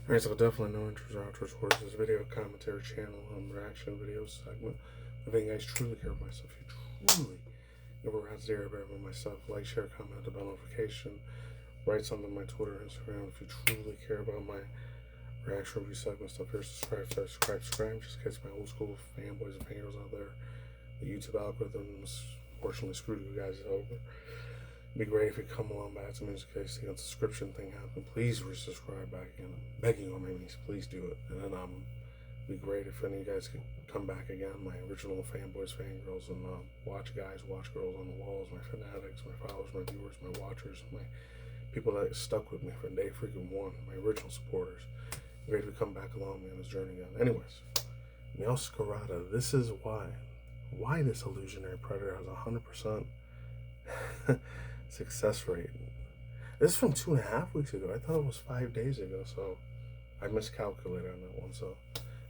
Alright, so definitely no intros or outros towards this video commentary channel reaction video segment. If you guys truly care about myself, you truly ever has there about myself, like, share, comment, the bell notification, write something on my Twitter, Instagram. If you truly care about my reaction review segment stuff here, subscribe, just in case my old school fanboys and fangirls out there. The YouTube algorithms fortunately screwed you guys over. It'd be great if you come along back to me in case the subscription thing happened. Please resubscribe back again. I'm begging on my knees, please do it. And then it'd be great if any of you guys could come back again. My original fanboys, fangirls, and watch guys, watch girls on the walls, my fanatics, my followers, my viewers, my watchers, my people that stuck with me from day freaking one, my original supporters. Great to come back along me on this journey again. Anyways, Meowscarada, this is why this illusionary predator has 100% success rate. This is from 2.5 weeks ago. I thought it was 5 days ago, so I miscalculated on that one. So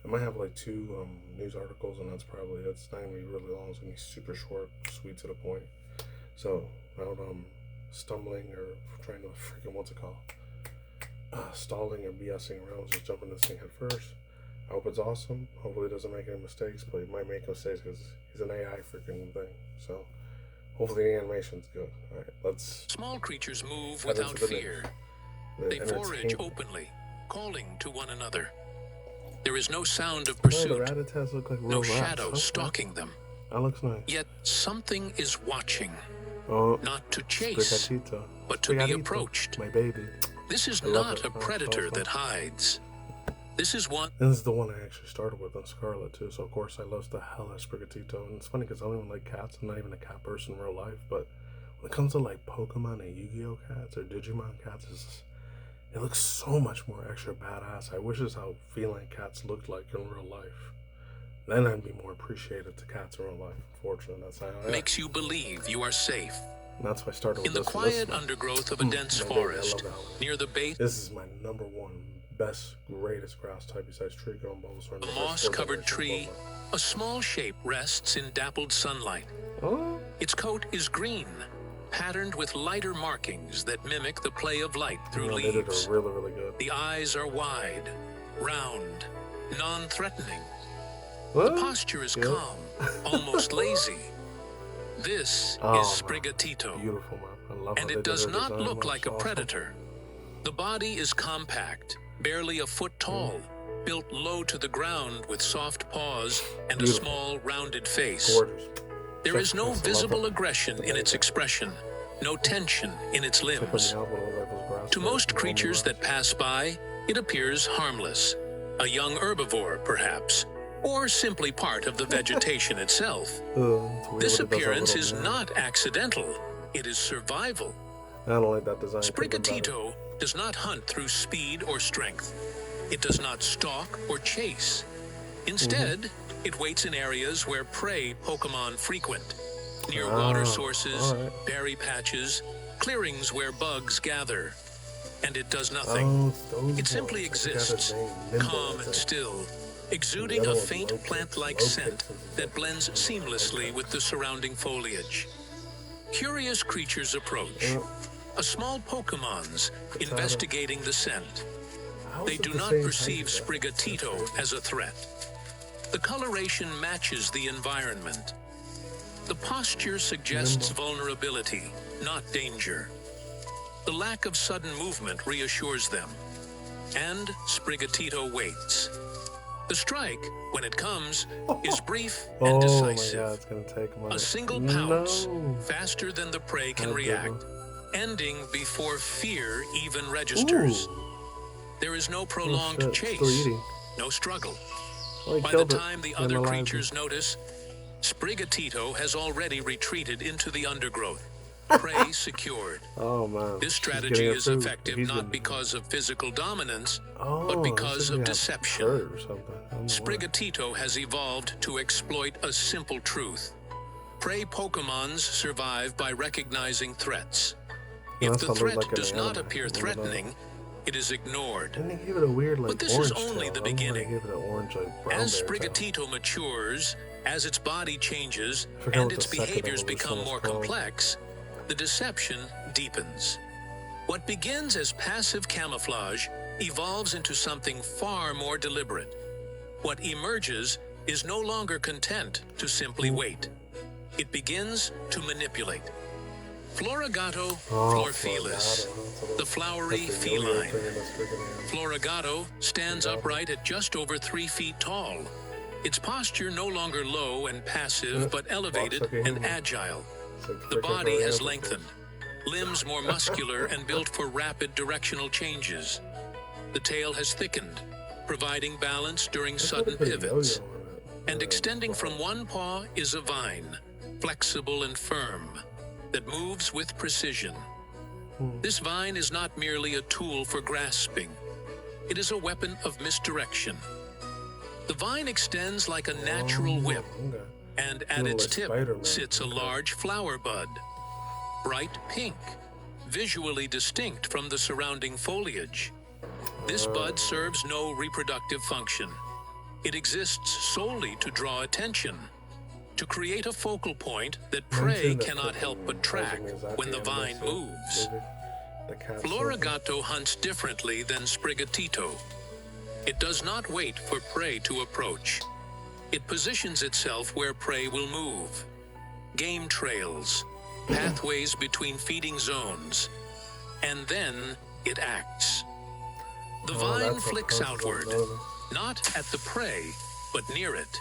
I might have like 2 news articles, and that's probably it. It's not gonna be really long. It's gonna be super short, sweet to the point. So without stumbling or trying to freaking stalling or BSing around, just jumping this thing head first. I hope it's awesome. Hopefully it doesn't make any mistakes, but he might make mistakes because he's an AI freaking thing. So hopefully the animation's good. Alright, let's... Small creatures move without fear. They forage openly, calling to one another. There is no sound of pursuit, like no shadow stalking them. That looks nice. Yet something is watching. Oh, not to chase, Sprigatito. but to be approached. My baby. This is not a predator that hides. This is one. This is the one I actually started with on Scarlet too, so of course I love the hell out of Sprigatito. And it's funny because I don't even like cats. I'm not even a cat person in real life, but when it comes to like Pokemon and Yu-Gi-Oh cats or Digimon cats, it looks so much more extra badass. I wish this is how feline cats looked like in real life. Then I'd be more appreciative to cats in real life. Unfortunately, that's how I am. Makes you believe you are safe. And that's why I started with this. In the quiet undergrowth of a dense forest, near the base. This is my #1 best, greatest grass type besides tree growing Bulbasaur. A moss-covered tree, a small shape rests in dappled sunlight. Oh. Its coat is green, patterned with lighter markings that mimic the play of light through leaves. Really, really good. The eyes are wide, round, non-threatening. What? The posture is calm, almost lazy. This is Sprigatito. Beautiful, man. I love and it does not look like a predator. The body is compact, barely a foot tall, built low to the ground with soft paws and a small, rounded face. Gorgeous. There is no visible aggression in its expression, no tension in its limbs. To most creatures that pass by, it appears harmless. A young herbivore, perhaps, or simply part of the vegetation itself. This appearance is not accidental. It is survival. I don't like that design. Sprigatito does not hunt through speed or strength. It does not stalk or chase. Instead, it waits in areas where prey Pokémon frequent, near water sources, berry patches, clearings where bugs gather. And it does nothing. It simply exists, calm and still, exuding a faint plant-like scent that blends seamlessly with the surrounding foliage. Curious creatures approach. A small Pokémons investigating the scent. They do not perceive Sprigatito as a threat. The coloration matches the environment. The posture suggests vulnerability, not danger. The lack of sudden movement reassures them. And Sprigatito waits. The strike, when it comes, is brief and decisive. My God, it's gonna take a single pounce, faster than the prey can react, ending before fear even registers. There is no prolonged chase, no struggle. By the time the other creatures notice, Sprigatito has already retreated into the undergrowth, prey secured. Oh man. This strategy is effective not because of physical dominance, but because of deception. Sprigatito has evolved to exploit a simple truth. Prey Pokémons survive by recognizing threats. If the threat does not appear threatening, it is ignored. And they give it a weird, like, but this is only the beginning. Give it an orange, like, as Sprigatito matures, as its body changes, and its behaviors become more complex, the deception deepens. What begins as passive camouflage evolves into something far more deliberate. What emerges is no longer content to simply wait. It begins to manipulate. Floragato florfelis, the flowery feline. Floragato stands upright at just over 3 feet tall. Its posture no longer low and passive, but elevated and agile. The body has lengthened, limbs more muscular and built for rapid directional changes. The tail has thickened, providing balance during sudden pivots. And extending from one paw is a vine, flexible and firm, that moves with precision. This vine is not merely a tool for grasping. It is a weapon of misdirection. The vine extends like a natural whip, and at its tip sits a large flower bud, bright pink, visually distinct from the surrounding foliage. This bud serves no reproductive function. It exists solely to draw attention, to create a focal point that prey cannot help but track when the vine moves. Floragato hunts differently than Sprigatito. It does not wait for prey to approach. It positions itself where prey will move. Game trails, pathways between feeding zones, and then it acts. The vine flicks outward, not at the prey, but near it,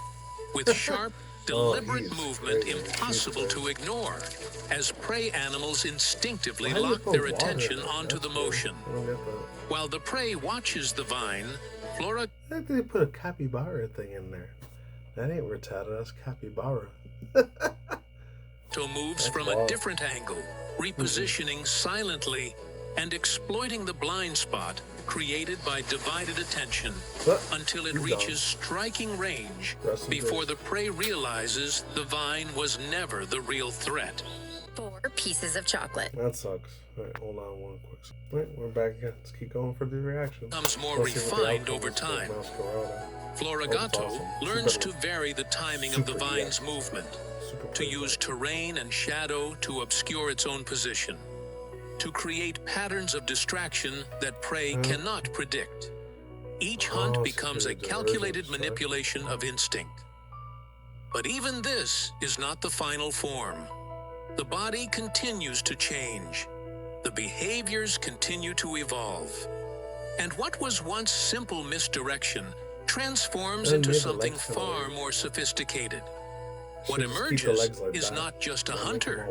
with sharp, deliberate movement impossible to ignore, as prey animals instinctively lock their attention onto the motion. While the prey watches the vine, I think they put a capybara thing in there. That ain't Rattata, that's capybara. moves from a different angle, repositioning silently and exploiting the blind spot created by divided attention until it reaches striking range before the prey realizes the vine was never the real threat. 4 pieces of chocolate. That sucks. All right, hold on one quick second. All right, we're back again. Let's keep going for the reaction. Becomes more refined over time. Floragato learns to vary the timing of the vine's movement, to use terrain and shadow to obscure its own position, to create patterns of distraction that prey cannot predict. Each hunt becomes a calculated manipulation of instinct. But even this is not the final form. The body continues to change. The behaviors continue to evolve. And what was once simple misdirection transforms into something far more sophisticated. What emerges is not just a hunter,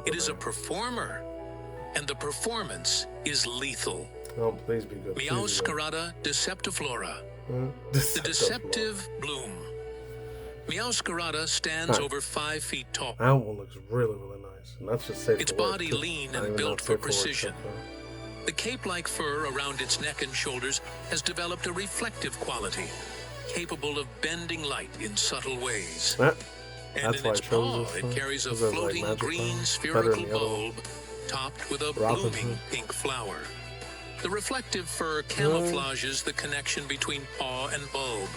it is a performer. And the performance is lethal. Oh, please be good. Meowscarada deceptiflora. The deceptive bloom. Meowscarada stands over 5 feet tall. That one looks really, really nice. And that's just safe. Its body lean and built for precision. The cape-like fur around its neck and shoulders has developed a reflective quality, capable of bending light in subtle ways. And in its paw, it carries a floating green spherical bulb topped with a blooming pink flower. The reflective fur camouflages the connection between paw and bulb,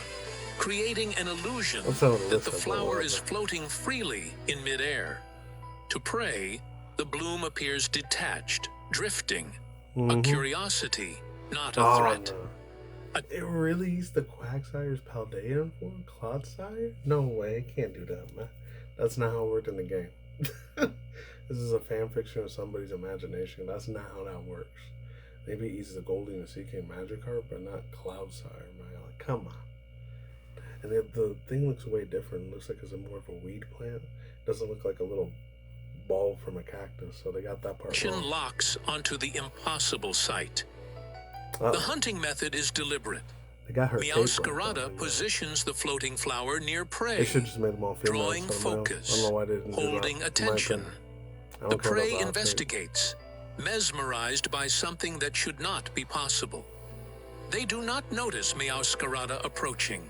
creating an illusion that the flower is floating freely in midair. To prey, the bloom appears detached, drifting, a curiosity, not a threat. No. It released the Quaxly's Paldea form? Clodsire? No way, can't do that, man. That's not how it worked in the game. This is a fan fiction of somebody's imagination. That's not how that works. Maybe he's the Goldie and the CK Magikarp, but not Cloudsire, man. Like, come on. And the thing looks way different. It looks like it's more of a weed plant. It doesn't look like a little ball from a cactus, so they got that part wrong. Locks onto the impossible sight. The hunting method is deliberate. They got her Meowscarada positions the floating flower near prey, they should just made them all female, drawing focus, holding attention. The prey investigates, mesmerized by something that should not be possible. They do not notice Meowscarada approaching.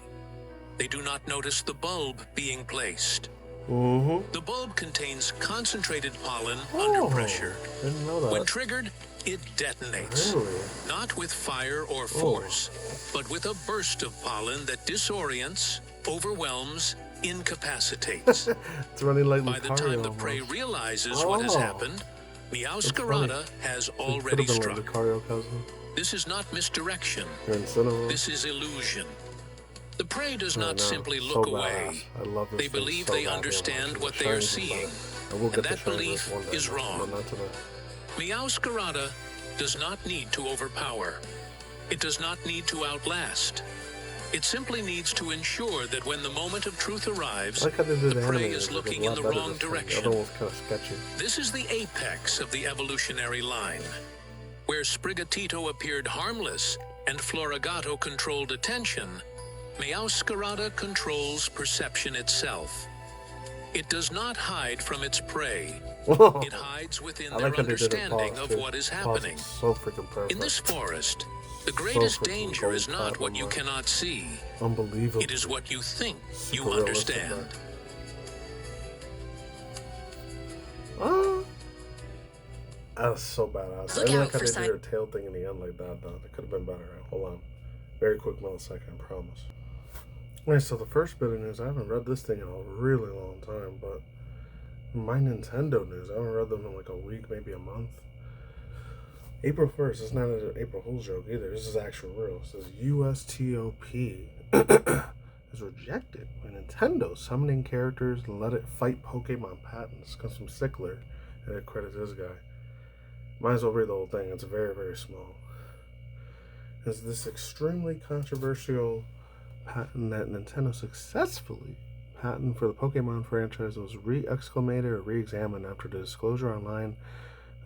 They do not notice the bulb being placed. The bulb contains concentrated pollen under pressure. Didn't know that. When triggered, it detonates. Really? Not with fire or force, but with a burst of pollen that disorients, overwhelms, incapacitates. It's running like By the time the prey realizes what has happened, Meowscarada has already struck. This is not misdirection. Incineroar. This is illusion. The prey does not No, simply so look badass. away. I love this They thing believe so they goddamn understand much. what The they are shinies is seeing. better. I will get And the that shinies belief one day, is wrong. but not today. Meowscarada does not need to overpower. It does not need to outlast. It simply needs to ensure that when the moment of truth arrives, I like how they did the prey animators. is It was looking a in lot the better wrong this time. direction. The other one was kind of sketchy. This is the apex of the evolutionary line. Where Sprigatito appeared harmless and Floragato controlled attention, Meowscarada controls perception itself. It does not hide from its prey. Whoa. It hides within I their like how they did it understanding pause, of too. what is Pause happening. is so freaking perfect. In this forest, the So greatest freaking danger is gold not what platinum, you man. cannot see. Unbelievable. It is what you think you Super realistic, understand. man. That was so badass. Look I like out how for they sign- did her tail thing in the end like that, though. It could have been better. Hold on. Very quick millisecond, I promise. Alright, so the first bit of news, I haven't read this thing in a really long time, but my Nintendo news, I haven't read them in like a week, maybe a month. April 1st, it's not an April Fool's joke either. This is actual real. It says USTOP is rejected by Nintendo summoning characters and let it fight Pokemon patents. Comes from Sickler, and it credits this guy. Might as well read the whole thing. It's very, very small. It's this extremely controversial patent that Nintendo successfully patent for the Pokemon franchise was re-exclamated or re-examined after the disclosure online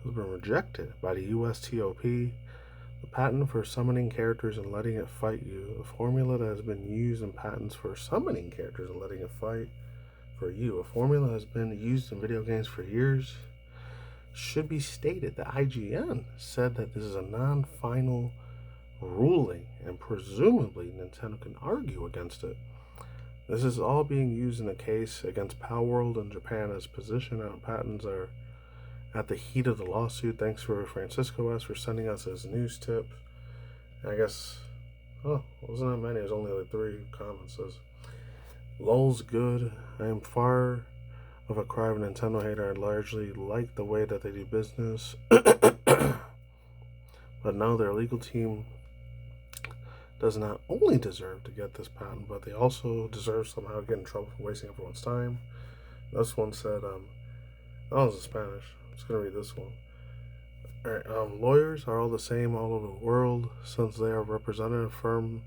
has been rejected by the USTOP. The patent for summoning characters and letting it fight you, a formula that has been used in patents for summoning characters and letting it fight for you, a formula that has been used in video games for years, should be stated that IGN said that this is a non-final ruling and presumably Nintendo can argue against it. This is all being used in a case against Palworld in Japan as position on patents are at the heat of the lawsuit. Thanks for Francisco S for sending us his news tip. I guess, wasn't that many? There's only like 3 comments. It says, LOL's good. I am far of a cry of a Nintendo hater. I largely like the way that they do business. But no, their legal team does not only deserve to get this patent, but they also deserve somehow to get in trouble for wasting everyone's time. This one said, that was in Spanish. I'm just going to read this one. Alright, lawyers are all the same all over the world since they are a representative firm,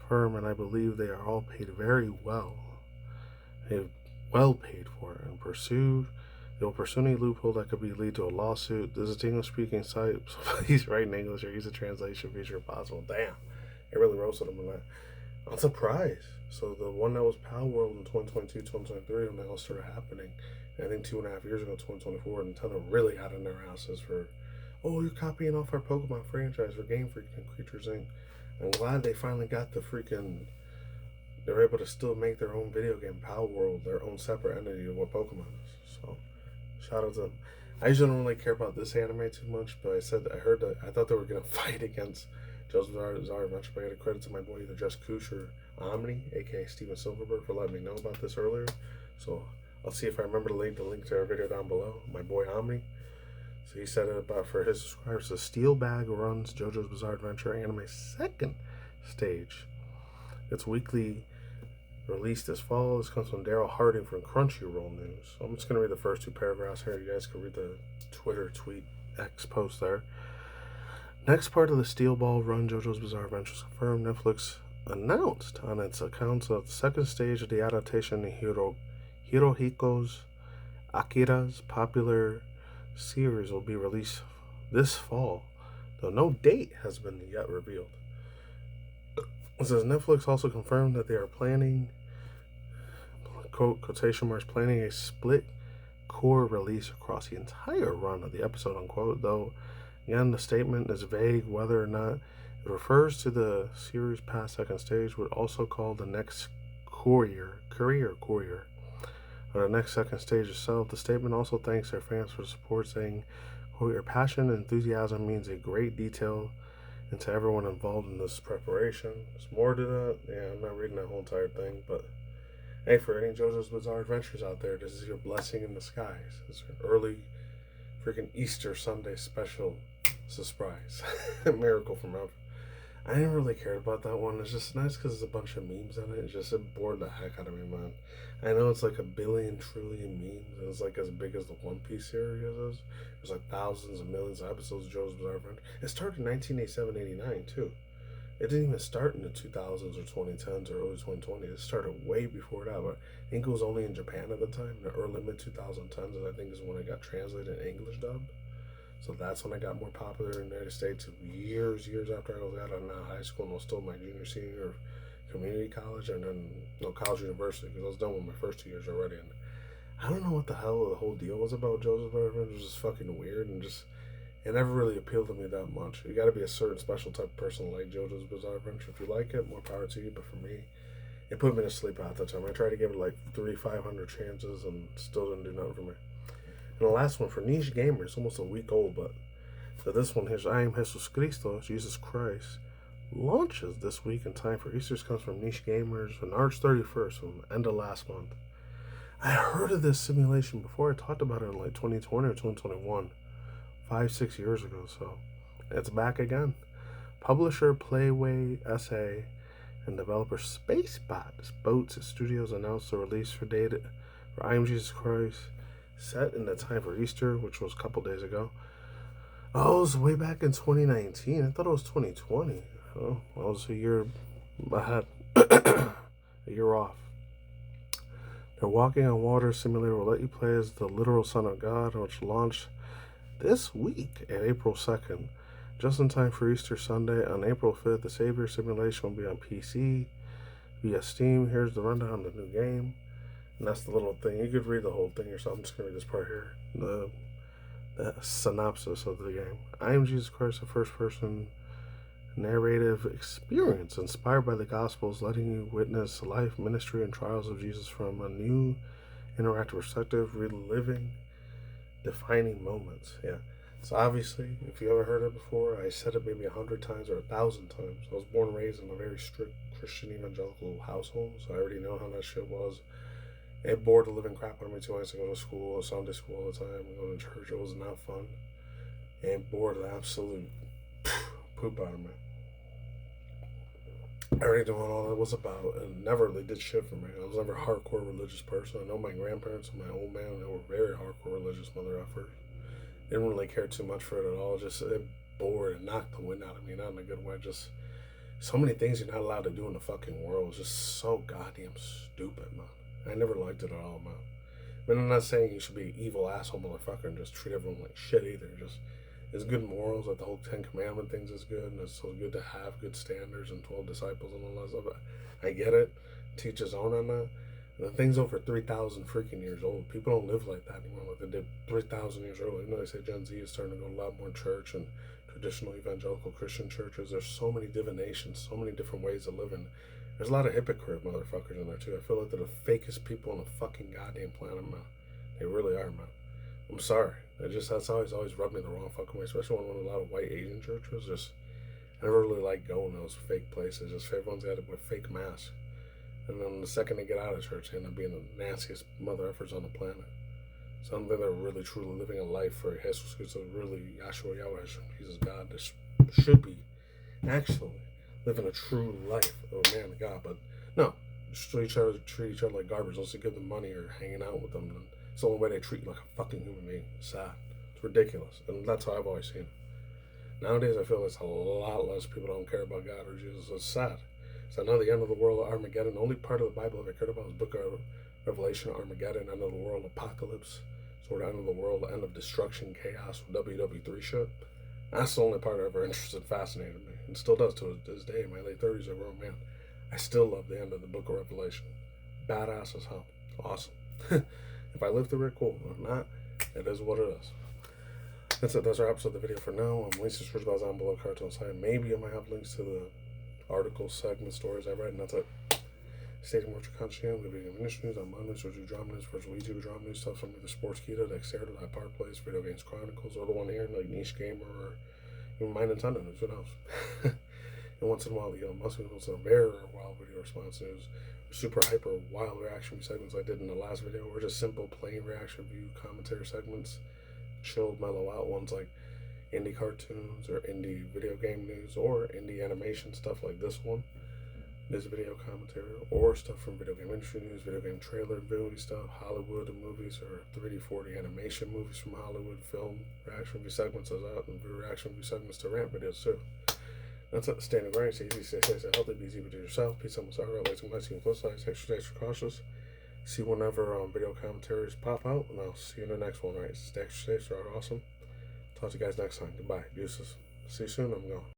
and I believe they are all paid very well. They've well paid for it and they will pursue any loophole that could lead to a lawsuit. This is an English-speaking site, so please write in English or use a translation feature if possible. Damn. It really roasted them on that. I'm surprised. So the one that was Palworld in 2022, 2023, when they all started happening, I think 2.5 years ago, 2024, Nintendo really got in their asses for, you're copying off our Pokemon franchise for Game Freak and Creatures Inc. I'm glad they finally got they're able to still make their own video game, Palworld, their own separate entity of what Pokemon is. So, shout out to them. I usually don't really care about this anime too much, but I thought they were going to fight against Joseph Bizarre Adventure, but I got a credit to my boy either Just Kush or Omni, aka Steven Silverberg, for letting me know about this earlier. So I'll see if I remember to link to our video down below. My boy Omni. So he said it about for his subscribers. The Steel Bag runs JoJo's Bizarre Adventure anime second stage. It's weekly released this fall. This comes from Daryl Harding from Crunchyroll News. So I'm just going to read the first 2 paragraphs here. You guys can read the Twitter tweet X post there. Next part of the Steel Ball run, JoJo's Bizarre Adventure, is confirmed. Netflix announced on its accounts that the second stage of the adaptation of Hirohiko Akira's popular series will be released this fall, though no date has been yet revealed. It says Netflix also confirmed that they are planning, quote, quotation marks, planning a split core release across the entire run of the episode, unquote, though again, the statement is vague whether or not it refers to the series past second stage, would also call the next courier, or the next second stage itself. The statement also thanks their fans for support, saying, quote, your passion and enthusiasm means a great detail into everyone involved in this preparation. There's more to that. Yeah, I'm not reading that whole entire thing, but hey, for any JoJo's Bizarre Adventures out there, this is your blessing in disguise. It's your early freaking Easter Sunday special It's a surprise. A miracle from heaven. I didn't really care about that one. It's just nice because there's a bunch of memes in it. It bored the heck out of me, man. I know it's like a billion trillion memes, and it's like as big as the One Piece series is. There's like thousands and millions of episodes of JoJo's Bizarre Adventure. It started in 1987, 89 too. It didn't even start in the 2000s or 2010s or early 2020s. It started way before that, but I think it was only in Japan at the time. In the early mid 2010s, I think is when it got translated in English dub. So that's when I got more popular in the United States. Years after I was out of high school and I was still in my junior, senior community college, and then college university, because I was done with my first 2 years already. And I don't know what the hell the whole deal was about JoJo's Bizarre Adventure. It was just fucking weird, and just it never really appealed to me that much. You got to be a certain special type of person to like JoJo's Bizarre Adventure. If you like it, more power to you. But for me, it put me to sleep half the time. I tried to give it like 500 chances and still didn't do nothing for me. And the last one for niche gamers, almost a week old, but so this one here's I Am Jesus Cristo, Jesus Christ, launches this week in time for Easter's. Comes from niche gamers on March 31st, from end of last month. I heard of this simulation before. I talked about it in like 2020 or 2021, 5-6 years ago. So it's back again. Publisher Playway SA and developer Spacebot Boats Studios announced the release for data for I Am Jesus Christ, set in the time for Easter, which was a couple days ago. Oh, it was way back in 2019. I thought it was 2020. Oh, I was a year ahead. A year off. Their Walking on Water simulator will let you play as the literal Son of God, which launched this week at April 2nd. Just in time for Easter Sunday. On April 5th, the Savior simulation will be on PC via Steam. Here's the rundown of the new game. And that's the little thing. You could read the whole thing yourself. I'm just going to read this part here. The synopsis of the game. I Am Jesus Christ, a first-person narrative experience inspired by the Gospels, letting you witness the life, ministry, and trials of Jesus from a new interactive perspective, reliving defining moments. Yeah. So obviously, if you ever heard it before, I said it maybe 100 times or 1,000 times. I was born and raised in a very strict Christian evangelical household, so I already know how that shit was. It bored the living crap out of me too. I used to go to school, Sunday school all the time, and go to church. It was not fun. And bored the absolute poop out of me. I already knew what all that was about, and never really did shit for me. I was never a hardcore religious person. I know my grandparents and my old man, they were very hardcore religious mother effers. Didn't really care too much for it at all. Just it bored and knocked the wind out of me, not in a good way. Just so many things you're not allowed to do in the fucking world. It's just so goddamn stupid, man. I never liked it at all, man. But I'm not saying you should be an evil asshole motherfucker and just treat everyone like shit either. Just it's good morals, like the whole 10 Commandment things is good, and it's so good to have good standards and 12 disciples and all that stuff. I get it. Teach his own on that. And the thing's over 3,000 freaking years old. People don't live like that anymore, like they did 3,000 years earlier. You know, they say Gen Z is starting to go a lot more church and traditional evangelical Christian churches. There's so many divinations, so many different ways of living. There's a lot of hypocrite motherfuckers in there too. I feel like they're the fakest people on the fucking goddamn planet, man. They really are, man. I'm sorry. That's always rubbed me the wrong fucking way, especially when I went to a lot of white Asian churches. Just I never really liked going to those fake places. Just everyone's got to wear fake masks. And then the second they get out of church, they end up being the nastiest mother effers on the planet. So I don't think they're really truly living a life for Jesus Christ, really Yahshua Yahweh, Jesus God. This should be actually living a true life of a man of God. But no, just treat each other like garbage. Unless you give them money or hanging out with them. And it's the only way they treat you like a fucking human being. It's sad. It's ridiculous. And that's how I've always seen it. Nowadays, I feel there's a lot less people don't care about God or Jesus. It's sad. So now the end of the world, Armageddon. The only part of the Bible I've cared about is the book of Revelation, Armageddon, end of the world, apocalypse, sort of end of the world, end of destruction, chaos, WW3 shit. That's the only part I ever interested and fascinated me. And still does to this day. In my late 30s, I wrote, man, I still love the end of the book of Revelation. Badass as hell. Awesome. If I live through it, cool. If not, it is what it is. That's it. That's our episode of the video for now. Links to search bars on below cartoon site. Maybe I might have links to the articles, segments, stories I read, and that's it. Stay tuned for content. We'll be doing ministry news on Mondays, so do drama news, virtual YouTube drama news, stuff from the Sports Keto, Dexterity, Park Plays, Video Games Chronicles, or the one here, like Niche Gamer, or even My Nintendo News, who knows? And once in a while, must be some very wild video response news, super hyper wild reaction segments I did in the last video, or just simple plain reaction view commentary segments, chilled, mellow out ones like, indie cartoons or indie video game news or indie animation stuff like this one, this video commentary, or stuff from video game industry news, video game trailer viewing stuff, Hollywood movies or 3D 4D animation movies from Hollywood, film reaction review segments as out, and reaction review segments to rant videos too. That's not the standing grind. Stay easy, stay healthy, be easy to do yourself. Peace out, Masara, like some nice and close size, extra cautious. See whenever video commentaries pop out, and I'll see you in the next one. All right, stay extra safe, stay awesome. Talk to you guys next time. Goodbye. Deuces. See you soon. I'm gone.